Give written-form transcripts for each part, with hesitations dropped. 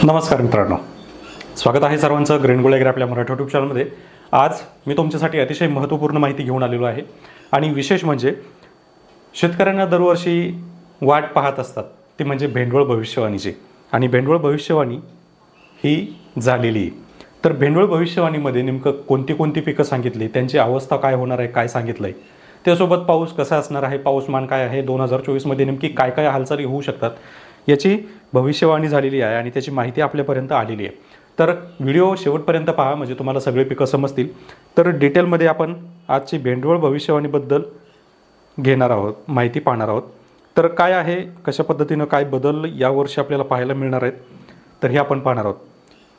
नमस्कार मित्रांनो, स्वागत आहे सर्वांचं ग्रीन गोल्ड ॲग्री आपल्या मराठी यूट्यूब चॅनलमध्ये। आज मी तुमच्यासाठी अतिशय महत्त्वपूर्ण माहिती घेऊन आलेलो आहे आणि विशेष म्हणजे शेतकऱ्यांना दरवर्षी वाट पाहत असतात ती म्हणजे भेंडवळ भविष्यवाणीची। आणि भेंडवळ भविष्यवाणी ही झालेली आहे। तर भेंडवळ भविष्यवाणीमध्ये नेमकं कोणती पिकं सांगितली, त्यांची अवस्था काय होणार आहे, काय सांगितलं आहे, त्यासोबत पाऊस कसा असणार आहे, पाऊसमान काय आहे, 2024 मध्ये नेमकी काय काय हालचाली होऊ शकतात याची भविष्यवाणी झालेली आहे आणि त्याची माहिती आपल्यापर्यंत आलेली आहे। तर व्हिडिओ शेवटपर्यंत पहा म्हणजे तुम्हाला सगळे पिकं समजतील। तर डिटेलमध्ये आपण आजची भेंडवळ भविष्यवाणीबद्दल घेणार आहोत, माहिती पाहणार आहोत। तर काय आहे, कशा पद्धतीनं काय बदल यावर्षी आपल्याला पाहायला मिळणार आहेत, तर हे आपण पाहणार आहोत।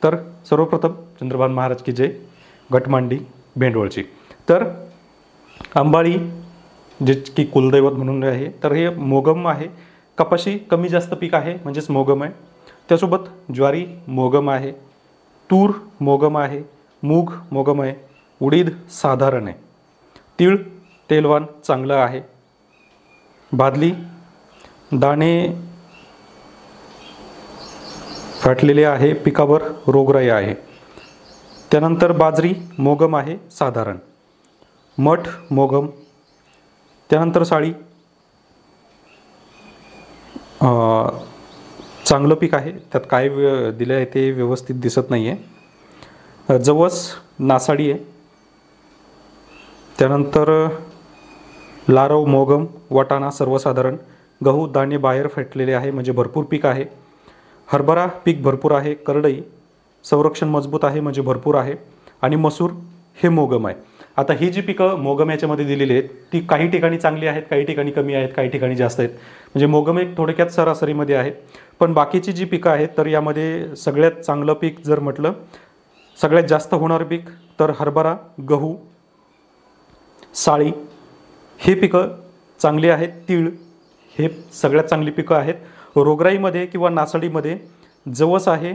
तर सर्वप्रथम चंद्रभान महाराज की जय, घटमांडी भेंडवळची। तर अंबाळी जे की कुलदैवत म्हणून आहे, तर हे मोगम आहे। कपाशी कमी जास्त पीक आहे म्हणजेच मोगम आहे। त्यासोबत ज्वारी मोगम आहे, तूर मोगम आहे, मूग मोगम आहे, उडीद साधारण आहे, तीळ तेलवान चांगलं आहे, बादली दाणे फाटलेले आहे, पिकावर रोगराई आहे। त्यानंतर बाजरी मोगम आहे साधारण, मठ मोगम, त्यानंतर साळी चांगलं पीक आहे, त्यात काय दिलं आहे ते व्यवस्थित दिसत नाही आहे। जवस नासाडी आहे, त्यानंतर लारव मोगम, वाटाणा सर्वसाधारण, गहू दाणे बाहेर फाटलेले आहे म्हणजे भरपूर पीक आहे, हरभरा पीक भरपूर आहे, करडई संरक्षण मजबूत आहे म्हणजे भरपूर आहे, आणि मसूर हे मोगम आहे। आता ही जी पिकं मोगम याच्यामध्ये दिलेली आहेत ती काही ठिकाणी चांगली आहेत, काही ठिकाणी कमी आहेत, काही ठिकाणी जास्त आहेत, म्हणजे मोगम एक थोडक्यात सरासरीमध्ये आहे। पण बाकीची जी पिकं आहेत तर यामध्ये सगळ्यात चांगलं पीक जर म्हटलं, सगळ्यात जास्त होणारं पीक तर हरभरा, गहू, साळी हे पिकं चांगली आहेत, तीळ हे सगळ्यात चांगली पिकं आहेत। रोगराईमध्ये किंवा नासाडीमध्ये जवस आहे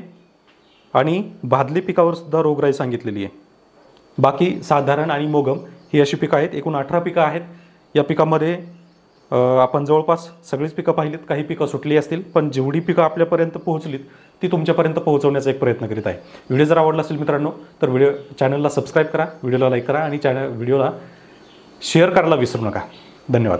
आणि भादली पिकावर सुद्धा रोगराई सांगितलेली आहे। बाकी साधारण आणि मोगम ही अशी पिकं आहेत। एकूण 18 पिकं आहेत। या पिकामध्ये आपण जवळपास सगळीच पिकं पाहिलीत, काही पिकं सुटली असतील, पण जेवढी पिकं आपल्यापर्यंत पोहोचलीत ती तुमच्यापर्यंत पोहोचवण्याचा एक प्रयत्न करीत आहे। व्हिडिओ जर आवडला असेल मित्रांनो तर चॅनलला सबस्क्राईब करा, व्हिडिओला लाईक करा आणि व्हिडिओला शेअर करायला विसरू नका। धन्यवाद।